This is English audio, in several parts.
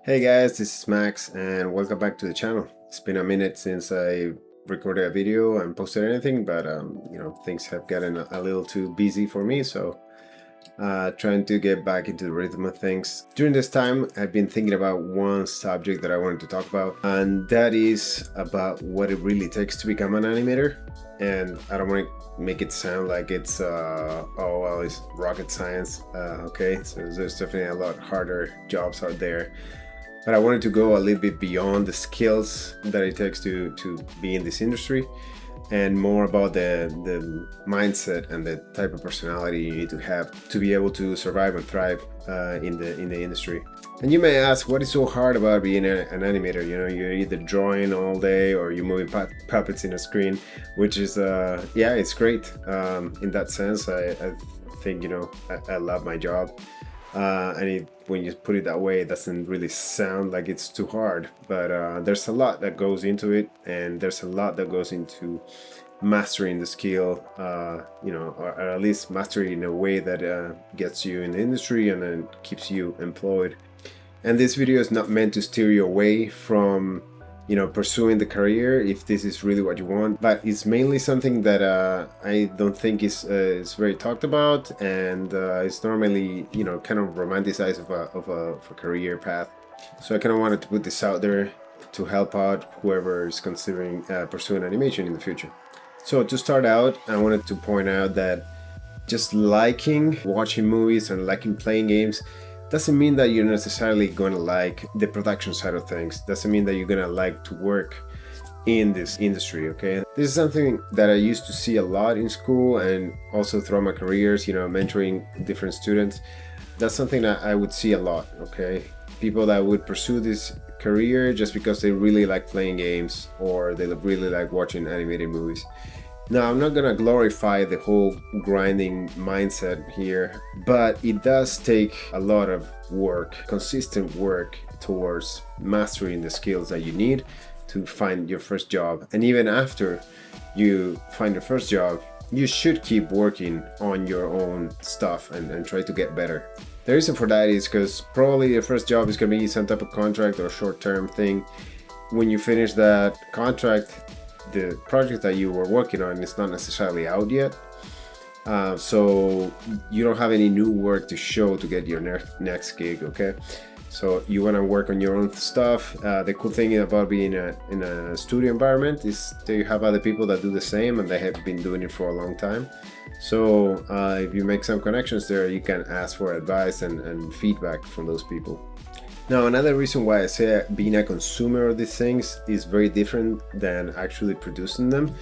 Hey guys, this is Max and welcome back to the channel. It's been a minute since I recorded a video and posted anything, but things have gotten a little too busy for me, so trying to get back into the rhythm of things. During this time, I've been thinking about one subject that I wanted to talk about, and that is about what it really takes to become an animator. And I don't want to make it sound like it's it's rocket science. Okay, so there's definitely a lot harder jobs out there, but I wanted to go a little bit beyond the skills that it takes to be in this industry, and more about the mindset and the type of personality you need to have to be able to survive and thrive in the industry. And you may ask, what is so hard about being an animator? You know, you're either drawing all day or you're moving puppets in a screen, which is it's great in that sense. I think I love my job. When you put it that way, it doesn't really sound like it's too hard, but there's a lot that goes into it, and there's a lot that goes into mastering the skill, or at least mastering in a way that gets you in the industry and then keeps you employed. And this video is not meant to steer you away from pursuing the career if this is really what you want, but it's mainly something that I don't think is very talked about, and it's normally kind of romanticized of a career path. So I kind of wanted to put this out there to help out whoever is considering pursuing animation in the future. So to start out, I wanted to point out that just liking watching movies and liking playing games doesn't mean that you're necessarily going to like the production side of things. Doesn't mean that you're going to like to work in this industry, okay? This is something that I used to see a lot in school and also throughout my careers, mentoring different students. That's something that I would see a lot, okay? People that would pursue this career just because they really like playing games or they really like watching animated movies. Now, I'm not gonna glorify the whole grinding mindset here, but it does take a lot of work, consistent work towards mastering the skills that you need to find your first job. And even after you find your first job, you should keep working on your own stuff and try to get better. The reason for that is because probably your first job is gonna be some type of contract or short-term thing. When you finish that contract, the project that you were working on is not necessarily out yet, so you don't have any new work to show to get your next gig, okay? So you want to work on your own stuff. The cool thing about being in a studio environment is that you have other people that do the same and they have been doing it for a long time. So if you make some connections there, you can ask for advice and feedback from those people. Now, another reason why I say being a consumer of these things is very different than actually producing them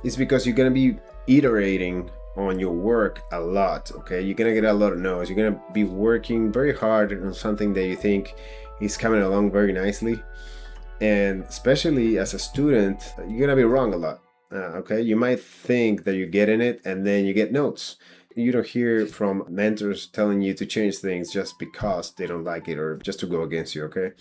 is because you're going to be iterating on your work a lot, okay? You're going to get a lot of no's. You're going to be working very hard on something that you think is coming along very nicely. And especially as a student, you're going to be wrong a lot, okay? You might think that you're getting it and then you get notes. You don't hear from mentors telling you to change things just because they don't like it or just to go against you, okay?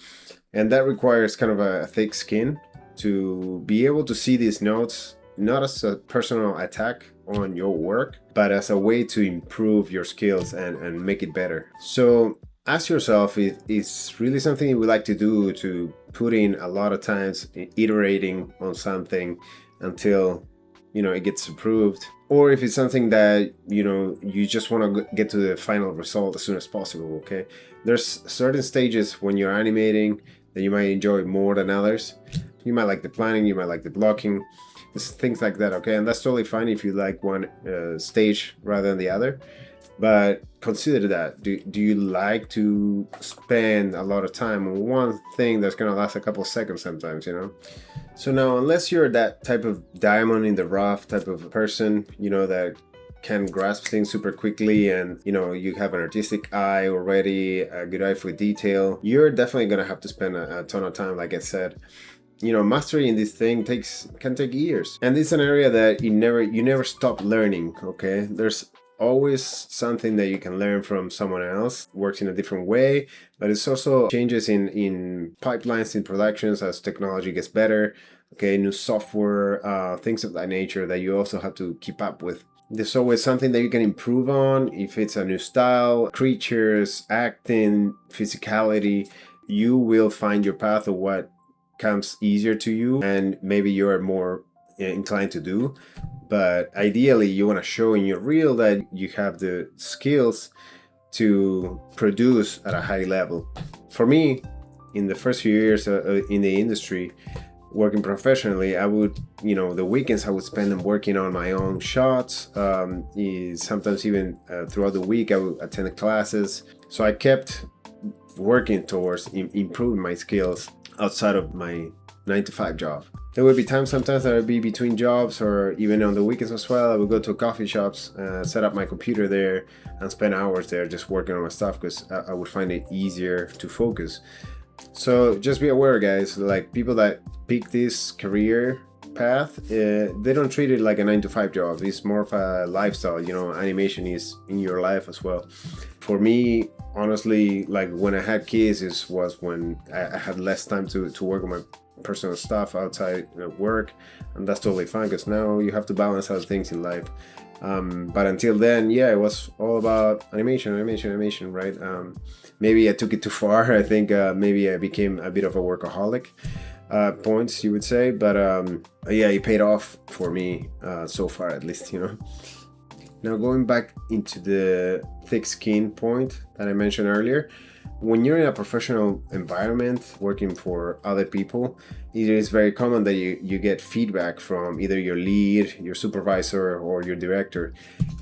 And that requires kind of a thick skin to be able to see these notes not as a personal attack on your work, but as a way to improve your skills and make it better. So ask yourself if it's really something you would like to do, to put in a lot of times iterating on something until it gets approved, or if it's something that you just want to get to the final result as soon as possible, okay? There's certain stages when you're animating that you might enjoy more than others. You might like the planning, you might like the blocking, things like that, okay? And that's totally fine if you like one stage rather than the other, but consider that. Do you like to spend a lot of time on one thing that's gonna last a couple of seconds sometimes, So now, unless you're that type of diamond in the rough type of person, that can grasp things super quickly and, you have an artistic eye already, a good eye for detail, you're definitely going to have to spend a ton of time, like I said. Mastering this thing can take years. And it's an area that you never stop learning, okay? There's always something that you can learn from someone else, works in a different way, but it's also changes in pipelines, in productions as technology gets better, okay, new software, things of that nature that you also have to keep up with. There's always something that you can improve on if it's a new style, creatures, acting, physicality. you will find your path of what comes easier to you and maybe you're more inclined to do. But ideally, you want to show in your reel that you have the skills to produce at a high level. For me, in the first few years in the industry, working professionally, I would, the weekends I would spend them working on my own shots. Sometimes even throughout the week, I would attend classes. So I kept working towards improving my skills outside of my 9 to 5 job. There would be times sometimes that I'd be between jobs or even on the weekends as well. I would go to coffee shops, set up my computer there and spend hours there just working on my stuff because I would find it easier to focus. So just be aware, guys, like people that pick this career path, they don't treat it like a 9 to 5 job. It's more of a lifestyle. Animation is in your life as well. For me, honestly, like when I had kids was when I had less time to work on my personal stuff outside work, and that's totally fine because now you have to balance other things in life. But until then, yeah, it was all about animation, right? Maybe I took it too far. I think maybe I became a bit of a workaholic, points you would say, but yeah, it paid off for me so far, at least. Now going back into the thick skin point that I mentioned earlier, when you're in a professional environment working for other people, it is very common that you get feedback from either your lead, your supervisor, or your director.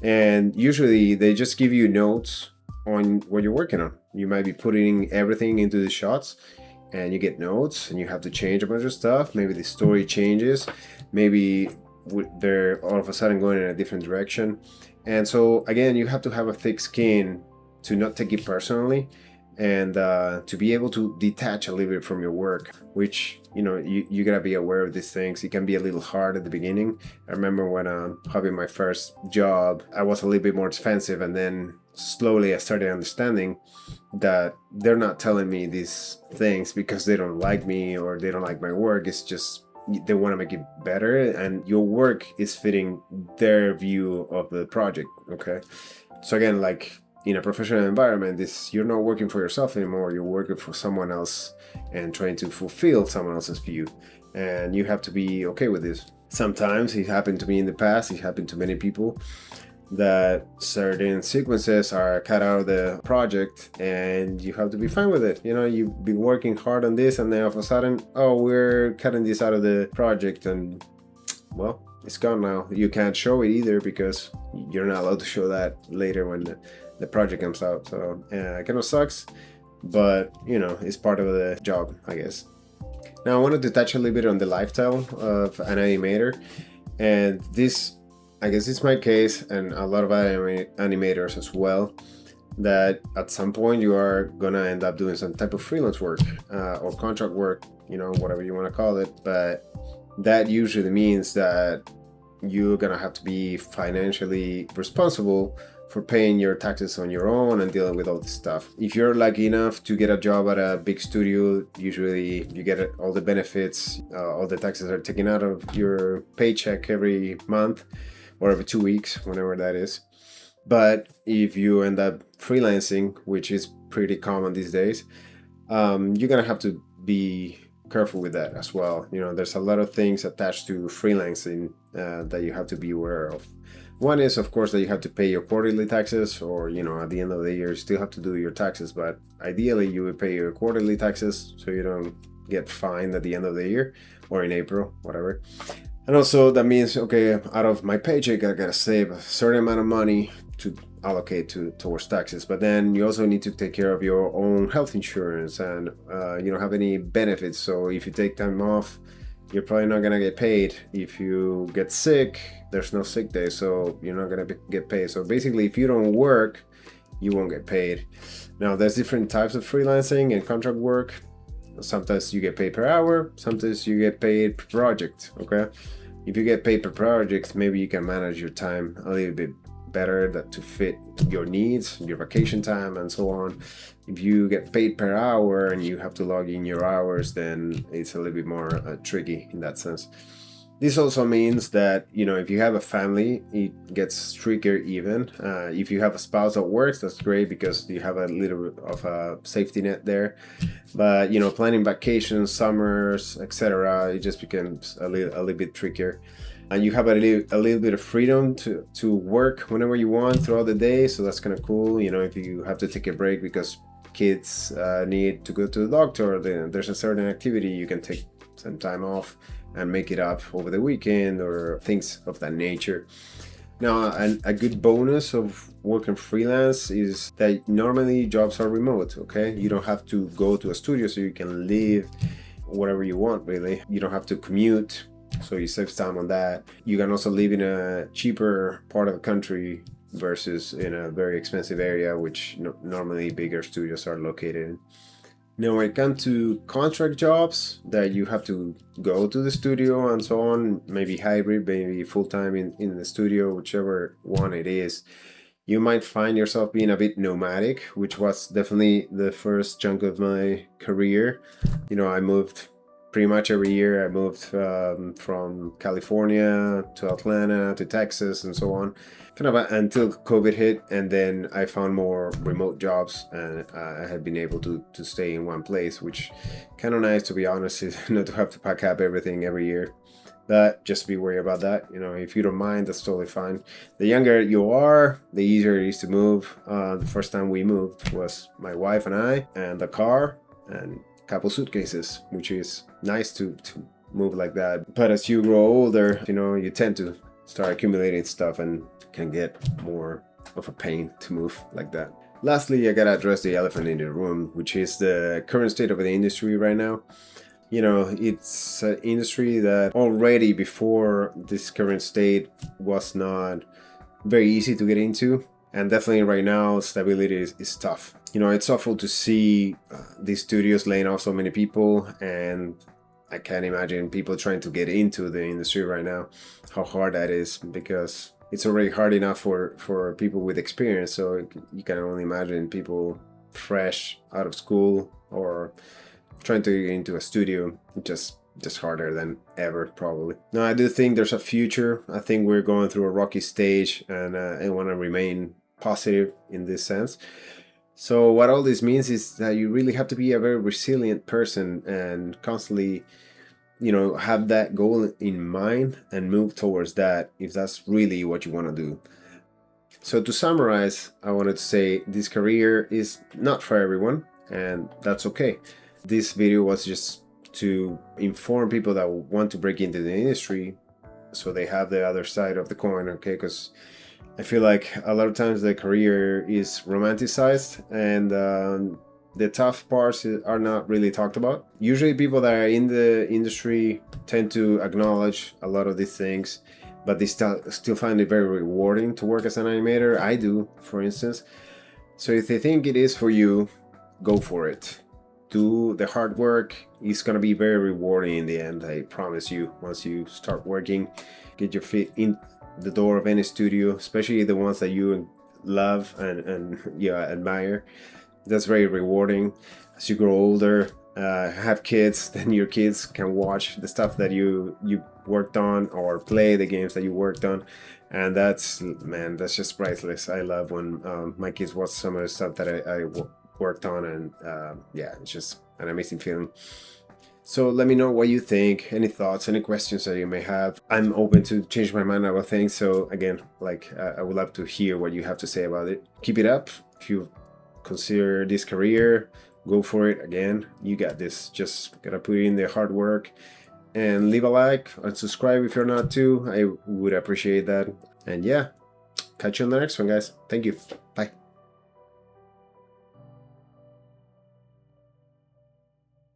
And usually they just give you notes on what you're working on. You might be putting everything into the shots and you get notes and you have to change a bunch of stuff. Maybe the story changes. Maybe they're all of a sudden going in a different direction. And so again, you have to have a thick skin to not take it personally and to be able to detach a little bit from your work, which you gotta be aware of these things. It can be a little hard at the beginning. I remember when having my first job, I was a little bit more defensive, and then slowly I started understanding that they're not telling me these things because they don't like me or they don't like my work. It's just they want to make it better, and your work is fitting their view of the project. Okay, so again, like in a professional environment, you're not working for yourself anymore. You're working for someone else and trying to fulfill someone else's view, and you have to be okay with this. Sometimes it happened to me in the past. It happened to many people that certain sequences are cut out of the project, and you have to be fine with it. You've been working hard on this, and then all of a sudden, oh, we're cutting this out of the project, and well, it's gone now. You can't show it either because you're not allowed to show that later when the project comes out. So it kind of sucks, but it's part of the job, I guess. Now I wanted to touch a little bit on the lifestyle of an animator, and this, I guess it's my case and a lot of other animators as well, that at some point you are gonna end up doing some type of freelance work or contract work, whatever you want to call it. But that usually means that you're gonna have to be financially responsible for paying your taxes on your own and dealing with all this stuff. If you're lucky enough to get a job at a big studio, usually you get all the benefits, all the taxes are taken out of your paycheck every month or every 2 weeks, whenever that is. But if you end up freelancing, which is pretty common these days, you're gonna have to be careful with that as well. There's a lot of things attached to freelancing that you have to be aware of. One is, of course, that you have to pay your quarterly taxes, or at the end of the year you still have to do your taxes, but ideally you would pay your quarterly taxes so you don't get fined at the end of the year or in April, whatever. And also that means, okay, out of my paycheck I gotta save a certain amount of money to allocate towards taxes. But then you also need to take care of your own health insurance, and you don't have any benefits. So if you take time off, you're probably not gonna get paid. If you get sick, there's no sick day, so you're not gonna get paid. So basically, if you don't work, you won't get paid. Now there's different types of freelancing and contract work. Sometimes you get paid per hour, sometimes you get paid per project. Okay, if you get paid per project, maybe you can manage your time a little bit better to fit your needs, your vacation time, and so on. If you get paid per hour and you have to log in your hours, then it's a little bit more tricky in that sense. This also means that, if you have a family, it gets trickier even. If you have a spouse that works, that's great because you have a little bit of a safety net there. But, planning vacations, summers, etc., it just becomes a little bit trickier. And you have a little bit of freedom to work whenever you want throughout the day, so that's kind of cool. If you have to take a break because kids need to go to the doctor, then there's a certain activity, you can take some time off and make it up over the weekend or things of that nature. Now, a good bonus of working freelance is that normally jobs are remote, okay? You don't have to go to a studio, so you can live whatever you want, really. You don't have to commute, so you save time on that. You can also live in a cheaper part of the country versus in a very expensive area, which normally bigger studios are located in. Now, when it comes to contract jobs that you have to go to the studio and so on, maybe hybrid, maybe full-time in the studio, whichever one it is, you might find yourself being a bit nomadic, which was definitely the first chunk of my career. I moved pretty much every year. I moved from California to Atlanta to Texas and so on, kind of until COVID hit, and then I found more remote jobs, and I had been able to stay in one place, which kind of nice, to be honest, is not to have to pack up everything every year. But just be worried about that. If you don't mind, that's totally fine. The younger you are, the easier it is to move. The first time we moved was my wife and I, and the car, and couple suitcases, which is nice to move like that. But as you grow older, you tend to start accumulating stuff and can get more of a pain to move like that. Lastly, I gotta address the elephant in the room, which is the current state of the industry right now. It's an industry that already before this current state was not very easy to get into. And definitely right now, stability is tough. It's awful to see these studios laying off so many people, and I can't imagine people trying to get into the industry right now, how hard that is, because it's already hard enough for people with experience. So you can only imagine people fresh out of school or trying to get into a studio, just harder than ever, probably. Now, I do think there's a future. I think we're going through a rocky stage, and I want to remain positive in this sense. So what all this means is that you really have to be a very resilient person and constantly, have that goal in mind and move towards that if that's really what you want to do. So to summarize, I wanted to say this career is not for everyone, and that's okay. This video was just to inform people that want to break into the industry so they have the other side of the coin, okay? Because I feel like a lot of times the career is romanticized, and the tough parts are not really talked about. Usually people that are in the industry tend to acknowledge a lot of these things, but they still find it very rewarding to work as an animator. I do, for instance. So if they think it is for you, go for it. Do the hard work. It's gonna be very rewarding in the end, I promise you. Once you start working, get your feet in the door of any studio, especially the ones that you love and admire. That's very rewarding. As you grow older, have kids, then your kids can watch the stuff that you worked on or play the games that you worked on, and that's just priceless. I love when my kids watch some of the stuff that I worked on, and it's just an amazing feeling. So let me know what you think, any thoughts, any questions that you may have. I'm open to change my mind about things. So again, I would love to hear what you have to say about it. Keep it up. If you consider this career, go for it. Again, you got this. Just gotta put in the hard work and leave a like and subscribe if you're not too. I would appreciate that. And yeah, catch you on the next one, guys. Thank you. Bye.